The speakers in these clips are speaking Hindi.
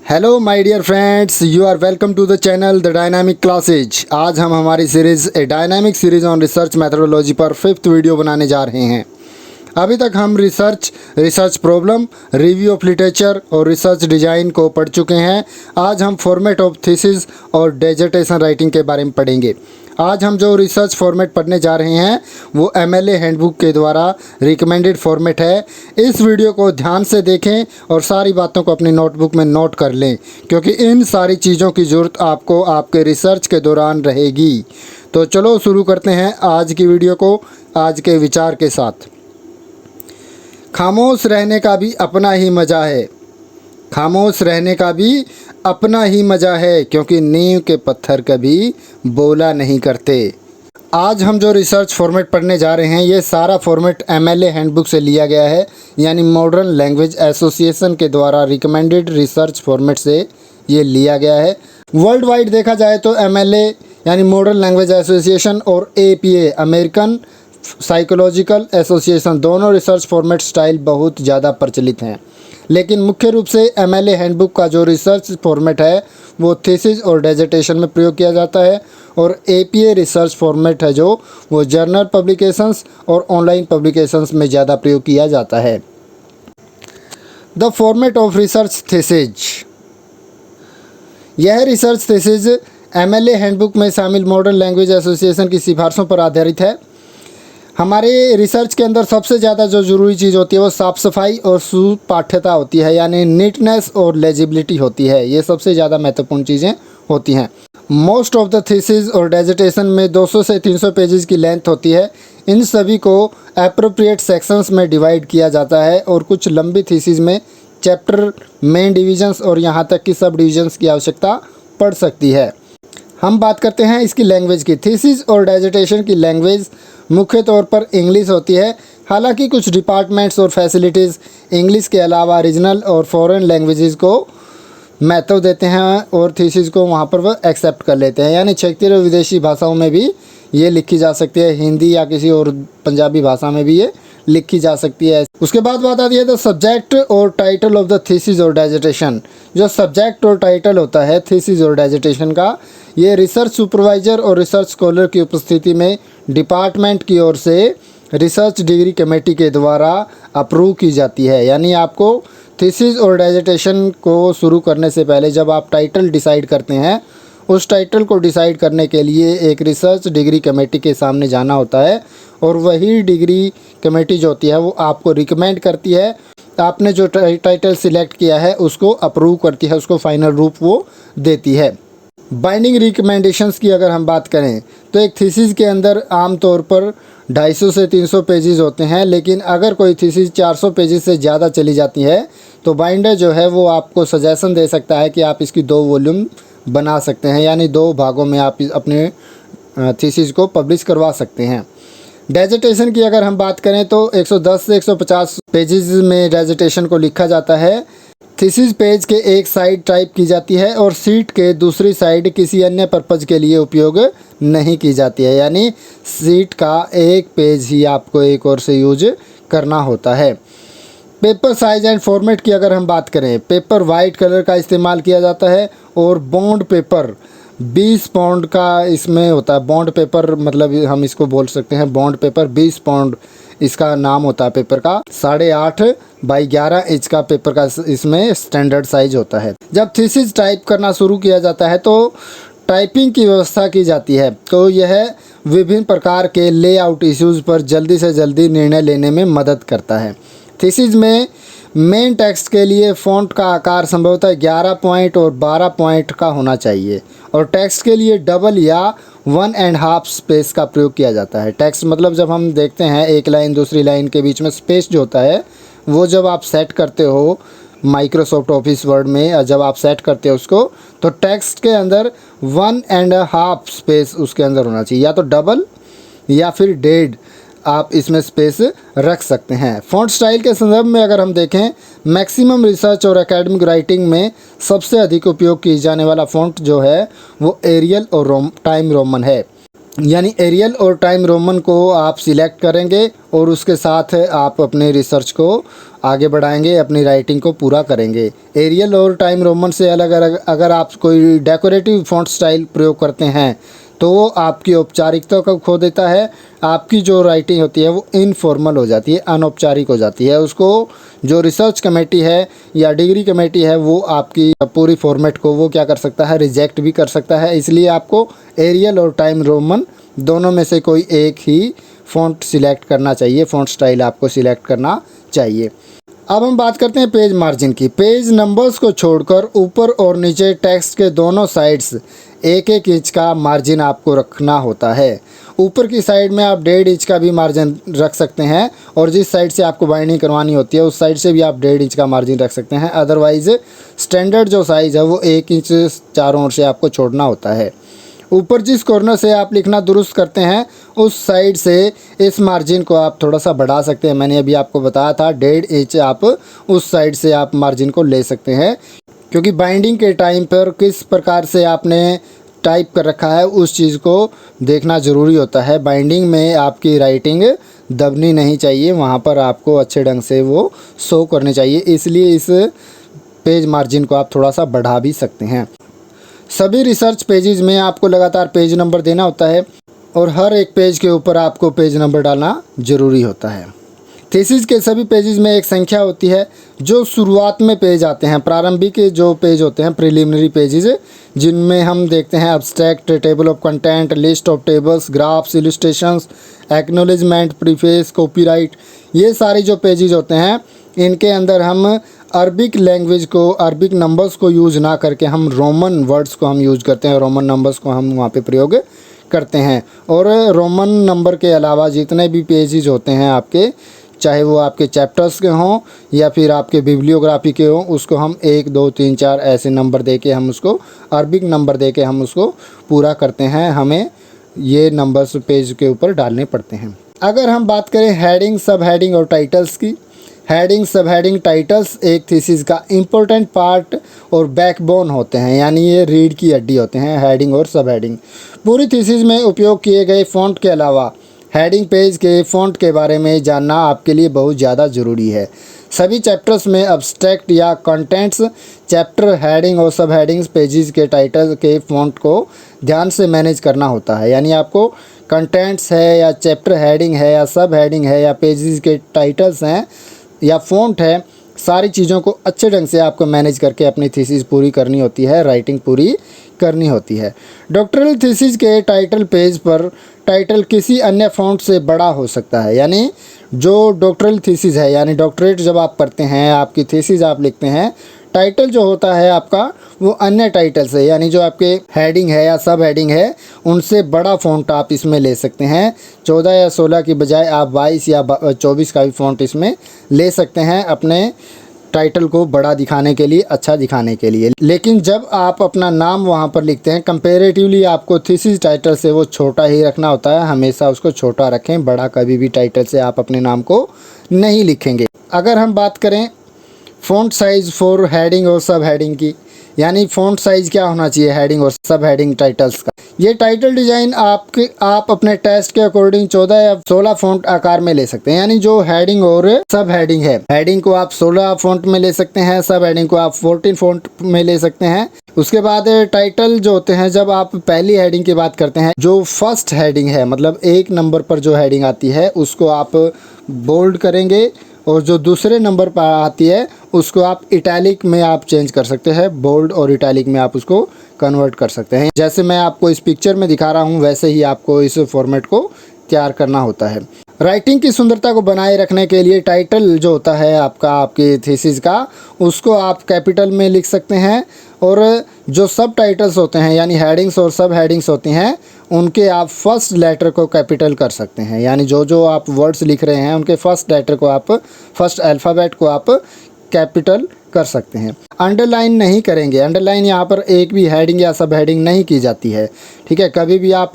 Hello my dear friends, you are welcome to the channel the dynamic classes. आज हम हमारी series a dynamic series on research methodology पर 5th वीडियो बनाने जा रहे हैं। अभी तक हम research problem, review of literature और रिसर्च डिज़ाइन को पढ़ चुके हैं। आज हम फॉर्मेट ऑफ थीसिस और डिसर्टेशन राइटिंग के बारे में पढ़ेंगे। आज हम जो रिसर्च फॉर्मेट पढ़ने जा रहे हैं वो MLA हैंडबुक के द्वारा रिकमेंडेड फॉर्मेट है। इस वीडियो को ध्यान से देखें और सारी बातों को अपनी नोटबुक में नोट कर लें, क्योंकि इन सारी चीज़ों की ज़रूरत आपको आपके रिसर्च के दौरान रहेगी। तो चलो शुरू करते हैं आज की वीडियो को आज के विचार के साथ। खामोश रहने का भी अपना ही मज़ा है। खामोश रहने का भी अपना ही मज़ा है, क्योंकि नींव के पत्थर कभी बोला नहीं करते। आज हम जो रिसर्च फॉर्मेट पढ़ने जा रहे हैं ये सारा फॉर्मेट MLA हैंडबुक से लिया गया है, यानी मॉडर्न लैंग्वेज एसोसिएशन के द्वारा रिकमेंडेड रिसर्च फॉर्मेट से ये लिया गया है। वर्ल्ड वाइड देखा जाए तो MLA यानी मॉडर्न लैंग्वेज एसोसिएशन और APA अमेरिकन साइकोलॉजिकल एसोसिएशन दोनों रिसर्च फॉर्मेट स्टाइल बहुत ज़्यादा प्रचलित हैं, लेकिन मुख्य रूप से MLA हैंडबुक का जो रिसर्च फॉर्मेट है वो थीसिस और डिसर्टेशन में प्रयोग किया जाता है, और APA रिसर्च फॉर्मेट है जो वो जर्नल पब्लिकेशंस और ऑनलाइन पब्लिकेशंस में ज़्यादा प्रयोग किया जाता है। The format of research thesis. यह रिसर्च थीसिस MLA हैंडबुक में शामिल मॉडर्न लैंग्वेज एसोसिएशन की सिफारिशों पर आधारित है। हमारे रिसर्च के अंदर सबसे ज़्यादा जो ज़रूरी चीज़ होती है वो साफ़ सफाई और सुपाठ्यता होती है, यानी नीटनेस और लेजिबिलिटी होती है। ये सबसे ज़्यादा महत्वपूर्ण चीज़ें होती हैं। मोस्ट ऑफ द थीसिस और डिसर्टेशन में 200 से 300 पेजेस की लेंथ होती है। इन सभी को एप्रोप्रिएट सेक्शंस में डिवाइड किया जाता है, और कुछ लंबी थीसिस में चैप्टर, मेन डिविजन्स और यहाँ तक कि सब डिविजन्स की आवश्यकता पड़ सकती है। हम बात करते हैं इसकी लैंग्वेज की। थीसिस और डिसर्टेशन की लैंग्वेज मुख्य तौर पर इंग्लिश होती है। हालांकि कुछ डिपार्टमेंट्स और फैसिलिटीज़ इंग्लिश के अलावा रीजनल और फॉरेन लैंग्वेजेस को महत्व देते हैं, और थीसिस को वहाँ पर वह एक्सेप्ट कर लेते हैं, यानी क्षेत्रीय और विदेशी भाषाओं में भी ये लिखी जा सकती है। हिंदी या किसी और पंजाबी भाषा में भी ये लिखी जा सकती है। उसके बाद बात आती है द सब्जेक्ट और टाइटल ऑफ द थीसिस और डिसर्टेशन। जो सब्जेक्ट और टाइटल होता है थीसिस और डिसर्टेशन का, ये रिसर्च सुपरवाइज़र और रिसर्च स्कॉलर की उपस्थिति में डिपार्टमेंट की ओर से रिसर्च डिग्री कमेटी के द्वारा अप्रूव की जाती है। यानी आपको थीसिस और डिसर्टेशन को शुरू करने से पहले जब आप टाइटल डिसाइड करते हैं, उस टाइटल को डिसाइड करने के लिए एक रिसर्च डिग्री कमेटी के सामने जाना होता है, और वही डिग्री कमेटी जो होती है वो आपको रिकमेंड करती है। आपने जो टाइटल सिलेक्ट किया है उसको अप्रूव करती है, उसको फाइनल रूप वो देती है। बाइंडिंग रिकमेंडेशंस की अगर हम बात करें तो एक थीसिस के अंदर आमतौर पर 250 से 300 पेजेस होते हैं, लेकिन अगर कोई थीसिस 400 पेजेस से ज़्यादा चली जाती है तो बाइंडर जो है वो आपको सजेशन दे सकता है कि आप इसकी 2 वॉल्यूम बना सकते हैं, यानी 2 भागों में आप अपने थीसिस को पब्लिश करवा सकते हैं। डिसर्टेशन की अगर हम बात करें तो 110 से 150 पेजेस में डिसर्टेशन को लिखा जाता है। थीसिस पेज के एक साइड टाइप की जाती है और सीट के दूसरी साइड किसी अन्य पर्पज़ के लिए उपयोग नहीं की जाती है, यानी सीट का एक पेज ही आपको एक और से यूज करना होता है। पेपर साइज एंड फॉर्मेट की अगर हम बात करें, पेपर वाइट कलर का इस्तेमाल किया जाता है, और बॉन्ड पेपर 20 पाउंड का इसमें होता है। बॉन्ड पेपर मतलब हम इसको बोल सकते हैं बॉन्ड पेपर 20 पाउंड इसका नाम होता है पेपर का। 8.5 बाई 11 इंच का पेपर का इसमें स्टैंडर्ड साइज होता है। जब थीसिस टाइप करना शुरू किया जाता है तो टाइपिंग की व्यवस्था की जाती है, तो यह विभिन्न प्रकार के लेआउट इश्यूज़ पर जल्दी से जल्दी निर्णय लेने में मदद करता है। थीसिस में मेन टेक्स्ट के लिए फ़ॉन्ट का आकार संभवतः 11 पॉइंट और 12 पॉइंट का होना चाहिए, और टेक्स्ट के लिए डबल या 1.5 स्पेस का प्रयोग किया जाता है। टेक्स्ट मतलब जब हम देखते हैं एक लाइन दूसरी लाइन के बीच में स्पेस जो होता है वो जब आप सेट करते हो माइक्रोसॉफ्ट ऑफिस वर्ड में, जब आप सेट करते हो उसको, तो टेक्स्ट के अंदर 1.5 स्पेस उसके अंदर होना चाहिए, या तो डबल या फिर डेढ़ आप इसमें स्पेस रख सकते हैं। फ़ॉन्ट स्टाइल के संदर्भ में अगर हम देखें, मैक्सिमम रिसर्च और एकेडमिक राइटिंग में सबसे अधिक उपयोग की जाने वाला फ़ॉन्ट जो है वो एरियल और टाइम रोमन है। यानी एरियल और टाइम रोमन को आप सिलेक्ट करेंगे और उसके साथ आप अपने रिसर्च को आगे बढ़ाएंगे, अपनी राइटिंग को पूरा करेंगे। एरियल और टाइम रोमन से अलग अलग अगर आप कोई डेकोरेटिव फॉन्ट स्टाइल प्रयोग करते हैं तो वो आपकी औपचारिकता को खो देता है। आपकी जो राइटिंग होती है वो इनफॉर्मल हो जाती है, अनौपचारिक हो जाती है। उसको जो रिसर्च कमेटी है या डिग्री कमेटी है वो आपकी पूरी फॉर्मेट को वो क्या कर सकता है, रिजेक्ट भी कर सकता है। इसलिए आपको एरियल और टाइम रोमन दोनों में से कोई एक ही फ़ॉन्ट सिलेक्ट करना चाहिए, फ़ॉन्ट स्टाइल आपको सिलेक्ट करना चाहिए। अब हम बात करते हैं पेज मार्जिन की। पेज नंबर्स को छोड़कर ऊपर और नीचे टेक्स्ट के दोनों साइड्स 1-1 इंच का मार्जिन आपको रखना होता है। ऊपर की साइड में आप 1.5 इंच का भी मार्जिन रख सकते हैं और जिस साइड से आपको बाइंडिंग करवानी होती है उस साइड से भी आप 1.5 इंच का मार्जिन रख सकते हैं। अदरवाइज़ स्टैंडर्ड जो साइज़ है वो 1 इंच चारों ओर से आपको छोड़ना होता है। ऊपर जिस कॉर्नर से आप लिखना दुरुस्त करते हैं उस साइड से इस मार्जिन को आप थोड़ा सा बढ़ा सकते हैं। मैंने अभी आपको बताया था 1.5 इंच आप उस साइड से आप मार्जिन को ले सकते हैं, क्योंकि बाइंडिंग के टाइम पर किस प्रकार से आपने टाइप कर रखा है उस चीज़ को देखना ज़रूरी होता है। बाइंडिंग में आपकी राइटिंग दबनी नहीं चाहिए, वहाँ पर आपको अच्छे ढंग से वो शो करने चाहिए। इसलिए इस पेज मार्जिन को आप थोड़ा सा बढ़ा भी सकते हैं। सभी रिसर्च पेजेस में आपको लगातार पेज नंबर देना होता है और हर एक पेज के ऊपर आपको पेज नंबर डालना ज़रूरी होता है। थीसिस के सभी पेजेस में एक संख्या होती है जो शुरुआत में पेज आते हैं। प्रारंभिक जो पेज होते हैं प्रिलिमिनरी पेजेस, जिनमें हम देखते हैं abstract, table of content, list of tables, graphs, illustrations, acknowledgement, preface, copyright, ये सारे जो पेजेस होते हैं इनके अंदर हम अरबिक लैंग्वेज को, अरबिक नंबर्स को यूज़ ना करके हम रोमन वर्ड्स को हम यूज़ करते हैं, रोमन नंबर्स को हम वहाँ पे प्रयोग करते हैं। और रोमन नंबर के अलावा जितने भी पेजेस होते हैं आपके, चाहे वो आपके चैप्टर्स के हों या फिर आपके बिब्लियोग्राफी के हों, उसको हम 1, 2, 3, 4 ऐसे नंबर दे के हम उसको अरबिक नंबर दे के हम उसको पूरा करते हैं। हमें ये नंबर्स पेज के ऊपर डालने पड़ते हैं। अगर हम बात करें हेडिंग, सब हेडिंग और टाइटल्स की, हेडिंग, सब हेडिंग, टाइटल्स एक थीसिस का इम्पोर्टेंट पार्ट और बैकबोन होते हैं, यानी ये रीढ़ की हड्डी होते हैं हेडिंग और सब हेडिंग। पूरी थीसिस में उपयोग किए गए फ़ॉन्ट के अलावा हेडिंग पेज के फ़ॉन्ट के बारे में जानना आपके लिए बहुत ज़्यादा ज़रूरी है। सभी चैप्टर्स में अब्स्ट्रैक्ट या कंटेंट्स, चैप्टर हेडिंग और सब हेडिंग्स पेजेस के टाइटल के फ़ॉन्ट को ध्यान से मैनेज करना होता है। यानी आपको कंटेंट्स है या चैप्टर हेडिंग है या सब हेडिंग है या पेजेस के टाइटल्स हैं या फ़ॉन्ट है, सारी चीज़ों को अच्छे ढंग से आपको मैनेज करके अपनी थीसिस पूरी करनी होती है, राइटिंग पूरी करनी होती है। डॉक्टरल थीसिस के टाइटल पेज पर टाइटल किसी अन्य फ़ॉन्ट से बड़ा हो सकता है। यानी जो डॉक्टरल थीसिस है, यानी डॉक्टरेट जब आप करते हैं, आपकी थीसिस आप लिखते हैं, टाइटल जो होता है आपका वो अन्य टाइटल से, यानी जो आपके हेडिंग है या सब हेडिंग है उनसे बड़ा फ़ॉन्ट आप इसमें ले सकते हैं। 14 या 16 की बजाय आप 22 या 24 का भी फ़ॉन्ट इसमें ले सकते हैं अपने टाइटल को बड़ा दिखाने के लिए, अच्छा दिखाने के लिए। लेकिन जब आप अपना नाम वहाँ पर लिखते हैं, कंपैरेटिवली आपको थीसिस टाइटल से वो छोटा ही रखना होता है। हमेशा उसको छोटा रखें, बड़ा कभी भी टाइटल से आप अपने नाम को नहीं लिखेंगे। अगर हम बात करें फ़ॉन्ट साइज़ फॉर हेडिंग और सब हेडिंग की, यानी फ़ॉन्ट साइज़ क्या होना चाहिए हेडिंग और सब हेडिंग टाइटल्स का। ये टाइटल डिज़ाइन आप अपने टेस्ट के अकॉर्डिंग 14 या 16 फ़ॉन्ट आकार में ले सकते हैं। यानी जो हेडिंग और सब हेडिंग है, हेडिंग को आप 16 फ़ॉन्ट में ले सकते हैं, सब हेडिंग को आप 14 फ़ॉन्ट में ले सकते हैं। उसके बाद टाइटल जो होते हैं, जब आप पहली हेडिंग की बात करते हैं, जो फर्स्ट हेडिंग है मतलब 1 नंबर पर जो हेडिंग आती है उसको आप बोल्ड करेंगे और जो दूसरे नंबर पर आती है उसको आप इटैलिक में आप चेंज कर सकते हैं। बोल्ड और इटैलिक में आप उसको कन्वर्ट कर सकते हैं। जैसे मैं आपको इस पिक्चर में दिखा रहा हूँ वैसे ही आपको इस फॉर्मेट को तैयार करना होता है। राइटिंग की सुंदरता को बनाए रखने के लिए टाइटल जो होता है आपकी थीसिस का, उसको आप कैपिटल में लिख सकते हैं और जो सब टाइटल्स होते हैं यानी हेडिंग्स और सब हेडिंग्स होती हैं उनके आप फर्स्ट लेटर को कैपिटल कर सकते हैं। यानी जो जो आप वर्ड्स लिख रहे हैं उनके फर्स्ट लेटर को आप, फर्स्ट अल्फ़ाबेट को आप कैपिटल कर सकते हैं। अंडरलाइन नहीं करेंगे, अंडरलाइन यहाँ पर एक भी हेडिंग या सब हेडिंग नहीं की जाती है। ठीक है, कभी भी आप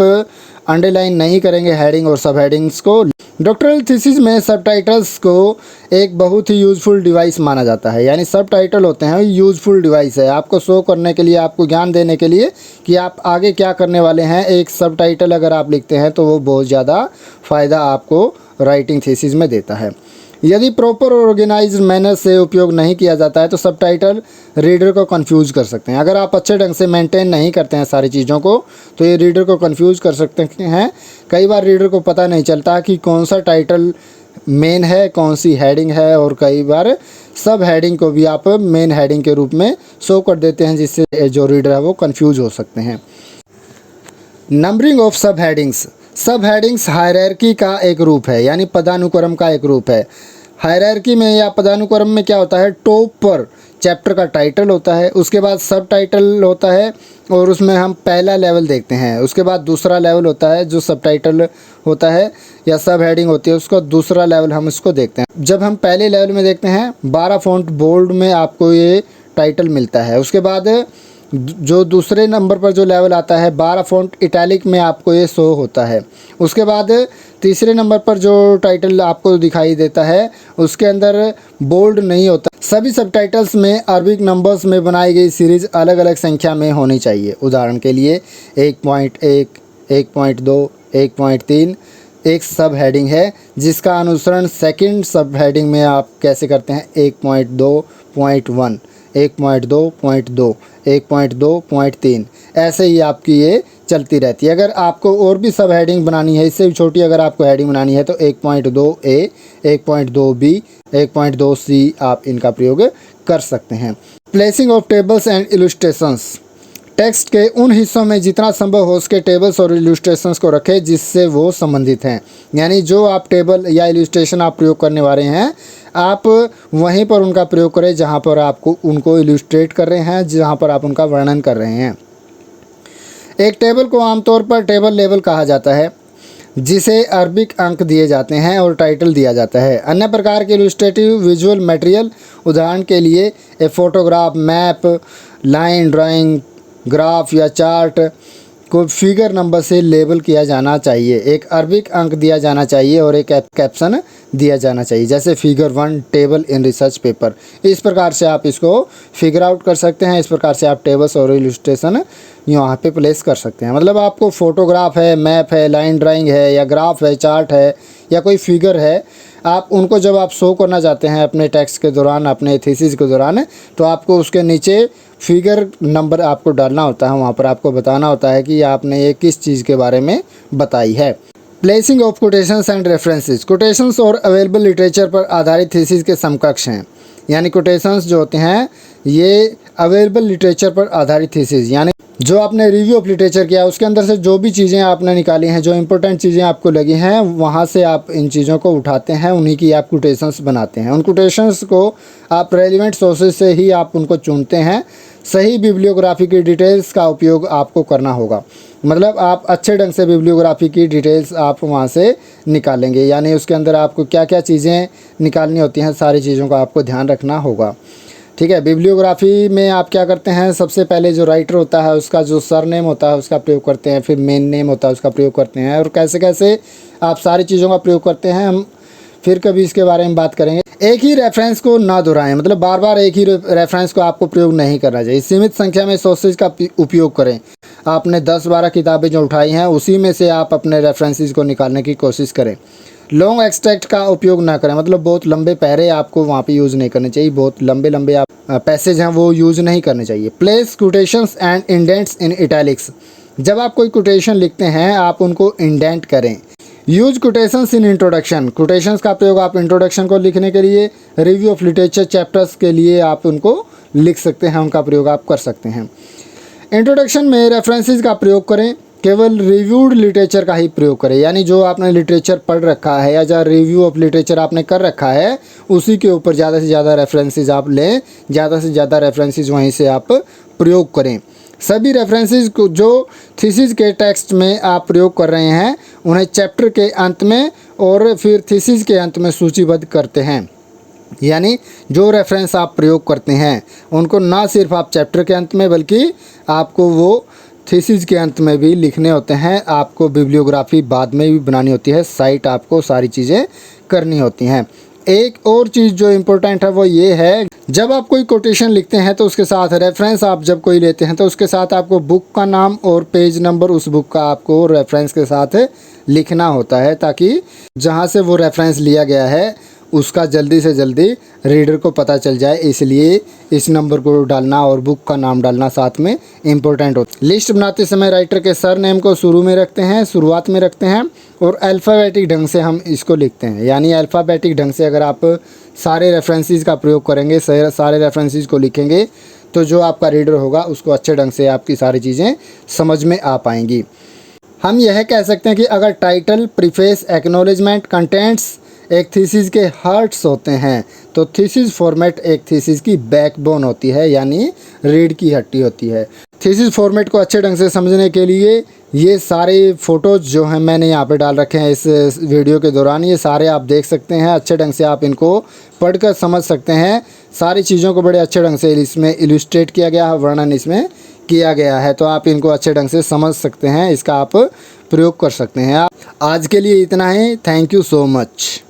अंडरलाइन नहीं करेंगे हेडिंग और सब हेडिंग्स को। डॉक्टरल थीसिस में सबटाइटल्स को एक बहुत ही यूज़फुल डिवाइस माना जाता है, यानी सबटाइटल होते हैं यूज़फुल डिवाइस है आपको शो करने के लिए, आपको ज्ञान देने के लिए कि आप आगे क्या करने वाले हैं। एक सबटाइटल अगर आप लिखते हैं तो वो बहुत ज़्यादा फ़ायदा आपको राइटिंग थीसिस में देता है। यदि प्रॉपर और ऑर्गेनाइज्ड मैनर से उपयोग नहीं किया जाता है तो सबटाइटल रीडर को कंफ्यूज कर सकते हैं। अगर आप अच्छे ढंग से मेंटेन नहीं करते हैं सारी चीज़ों को तो ये रीडर को कंफ्यूज कर सकते हैं। कई बार रीडर को पता नहीं चलता कि कौन सा टाइटल मेन है, कौन सी हेडिंग है, और कई बार सब हेडिंग को भी आप मेन हेडिंग के रूप में शो कर देते हैं, जिससे जो रीडर है वो कंफ्यूज हो सकते हैं। नंबरिंग ऑफ सब हेडिंग्स। सब हेडिंग्स हायरार्की का एक रूप है, यानी पदानुक्रम का एक रूप है। हायरार्की में या पदानुक्रम में क्या होता है, टॉप पर चैप्टर का टाइटल होता है, उसके बाद सब टाइटल होता है और उसमें हम पहला लेवल देखते हैं, उसके बाद दूसरा लेवल होता है जो सब टाइटल होता है या सब हेडिंग होती है, उसका दूसरा लेवल हम इसको देखते हैं। जब हम पहले लेवल में देखते हैं 12 फॉन्ट बोल्ड में आपको ये टाइटल मिलता है। उसके बाद जो दूसरे नंबर पर जो लेवल आता है 12 फॉन्ट इटैलिक में आपको ये शो होता है। उसके बाद तीसरे नंबर पर जो टाइटल आपको दिखाई देता है उसके अंदर बोल्ड नहीं होता। सभी सबटाइटल्स में अरबिक नंबर्स में बनाई गई सीरीज़ अलग अलग संख्या में होनी चाहिए। उदाहरण के लिए 1.1, 1.2, 1.3 एक सब हेडिंग है जिसका अनुसरण सेकंड सब हेडिंग में आप कैसे करते हैं, 1.2.1, 1.2.2, 1.2.3, ऐसे ही आपकी ये चलती रहती है। अगर आपको और भी सब हेडिंग बनानी है, इससे भी छोटी अगर आपको हेडिंग बनानी है तो 1.2a, 1.2b, 1.2c आप इनका प्रयोग कर सकते हैं। Placing of tables and illustrations. Text के उन हिस्सों में जितना संभव हो उसके टेबल्स और इलस्ट्रेशंस को रखें जिससे वो संबंधित हैं, यानी जो आप टेबल या इलस्ट्रेशन आप प्रयोग करने वाले हैं आप वहीं पर उनका प्रयोग करें जहां पर आपको उनको इलस्ट्रेट कर रहे हैं, जहां पर आप उनका वर्णन कर रहे हैं। एक टेबल को आमतौर पर टेबल लेवल कहा जाता है जिसे अरबिक अंक दिए जाते हैं और टाइटल दिया जाता है। अन्य प्रकार के इलस्ट्रेटिव विजुअल मटेरियल, उदाहरण के लिए a photograph, map, line drawing, graph या चार्ट को फिगर नंबर से लेबल किया जाना चाहिए। एक अरबिक अंक दिया जाना चाहिए और एक कैप्शन दिया जाना चाहिए, जैसे figure 1 table in research paper. इस प्रकार से आप इसको फिगर आउट कर सकते हैं। इस प्रकार से आप टेबल्स और इलस्ट्रेशन यहाँ पे प्लेस कर सकते हैं। मतलब आपको फोटोग्राफ है, मैप है, लाइन ड्राइंग है या ग्राफ है, चार्ट है या कोई फिगर है, आप उनको जब आप शो करना चाहते हैं अपने टेक्स्ट के दौरान, अपने थीसिस के दौरान, तो आपको उसके नीचे फिगर नंबर आपको डालना होता है। वहाँ पर आपको बताना होता है कि आपने ये किस चीज़ के बारे में बताई है। Placing of quotations and references. Quotations और अवेलेबल लिटरेचर पर आधारित थीसिस के समकक्ष हैं, यानी कोटेशंस जो होते हैं ये अवेलेबल लिटरेचर पर आधारित थीसिस, यानी जो आपने रिव्यू ऑफ लिटरेचर किया उसके अंदर से जो भी चीज़ें आपने निकाली हैं, जो इंपॉर्टेंट चीज़ें आपको लगी हैं, वहाँ से आप इन चीज़ों को उठाते हैं, उन्हीं की आप कोटेशंस बनाते हैं। उन कोटेशंस को आप रेलिवेंट सोर्सेज से ही आप उनको चुनते हैं। सही बिब्लियोग्राफी की डिटेल्स का उपयोग आपको करना होगा, मतलब आप अच्छे ढंग से बिब्लियोग्राफी की डिटेल्स आप वहाँ से निकालेंगे, यानी उसके अंदर आपको क्या क्या चीज़ें निकालनी होती हैं, सारी चीज़ों का आपको ध्यान रखना होगा। ठीक है, बिब्लियोग्राफी में आप क्या करते हैं, सबसे पहले जो राइटर होता है उसका जो सरनेम होता है उसका प्रयोग करते हैं, फिर मेन नेम होता है उसका प्रयोग करते हैं, और कैसे कैसे आप सारी चीज़ों का प्रयोग करते हैं हम फिर कभी इसके बारे में बात करेंगे। एक ही रेफरेंस को ना दोहराएं, मतलब बार बार एक ही रेफरेंस को आपको प्रयोग नहीं करना चाहिए। सीमित संख्या में सोर्सेज का उपयोग करें। आपने 10-12 किताबें जो उठाई हैं उसी में से आप अपने रेफरेंसेस को निकालने की कोशिश करें। लॉन्ग एक्सट्रैक्ट का उपयोग ना करें, मतलब बहुत लंबे पैरे आपको वहाँ पे यूज़ नहीं करने चाहिए, बहुत लंबे लंबे आप पैसेज हैं वो यूज़ नहीं करने चाहिए। Place quotations and indents in italics. जब आप कोई कोटेशन लिखते हैं आप उनको इंडेंट करें। Use quotations in introduction. Quotations का प्रयोग आप इंट्रोडक्शन को लिखने के लिए, रिव्यू ऑफ लिटरेचर चैप्टर्स के लिए आप उनको लिख सकते हैं, उनका प्रयोग आप कर सकते हैं। इंट्रोडक्शन में रेफरेंसेस का प्रयोग करें, केवल रिव्यूड लिटरेचर का ही प्रयोग करें, यानी जो आपने लिटरेचर पढ़ रखा है या जो रिव्यू ऑफ लिटरेचर आपने कर रखा है उसी के ऊपर ज़्यादा से ज़्यादा रेफरेंसेस आप लें, ज़्यादा से ज़्यादा रेफरेंसेस वहीं से आप प्रयोग करें। सभी रेफरेंसेस को जो थीसिस के टेक्स्ट में आप प्रयोग कर रहे हैं उन्हें चैप्टर के अंत में और फिर थीसिस के अंत में सूचीबद्ध करते हैं, यानी जो रेफरेंस आप प्रयोग करते हैं उनको ना सिर्फ आप चैप्टर के अंत में बल्कि आपको वो थीसिस के अंत में भी लिखने होते हैं। आपको बिब्लियोग्राफी बाद में भी बनानी होती है, साइट आपको सारी चीज़ें करनी होती हैं। एक और चीज़ जो इम्पोर्टेंट है वो ये है, जब आप कोई कोटेशन लिखते हैं तो उसके साथ रेफरेंस आप जब कोई लेते हैं तो उसके साथ आपको बुक का नाम और पेज नंबर उस बुक का आपको रेफरेंस के साथ लिखना होता है, ताकि जहाँ से वो रेफरेंस लिया गया है उसका जल्दी से जल्दी रीडर को पता चल जाए। इसलिए इस नंबर को डालना और बुक का नाम डालना साथ में इम्पोर्टेंट होता है। लिस्ट बनाते समय राइटर के सर नेम को शुरू में रखते हैं, शुरुआत में रखते हैं, और अल्फ़ाबेटिक ढंग से हम इसको लिखते हैं। यानी अल्फ़ाबेटिक ढंग से अगर आप सारे रेफरेंसेस का प्रयोग करेंगे, सारे रेफरेंसेस को लिखेंगे, तो जो आपका रीडर होगा उसको अच्छे ढंग से आपकी सारी चीज़ें समझ में आ पाएंगी। हम यह कह सकते हैं कि अगर टाइटल, प्रीफेस, एक्नॉलेजमेंट, कंटेंट्स एक थीसिस के हार्ट्स होते हैं, तो थीसिस फॉर्मेट एक थीसिस की बैकबोन होती है, यानी रीढ़ की हड्डी होती है। थीसिस फॉर्मेट को अच्छे ढंग से समझने के लिए ये सारे फ़ोटोज़ जो हैं मैंने यहाँ पे डाल रखे हैं इस वीडियो के दौरान, ये सारे आप देख सकते हैं। अच्छे ढंग से आप इनको पढ़कर समझ सकते हैं। सारी चीज़ों को बड़े अच्छे ढंग से इसमें इलस्ट्रेट किया गया है, वर्णन इसमें किया गया है, तो आप इनको अच्छे ढंग से समझ सकते हैं, इसका आप प्रयोग कर सकते हैं। आज के लिए इतना ही। Thank you so much.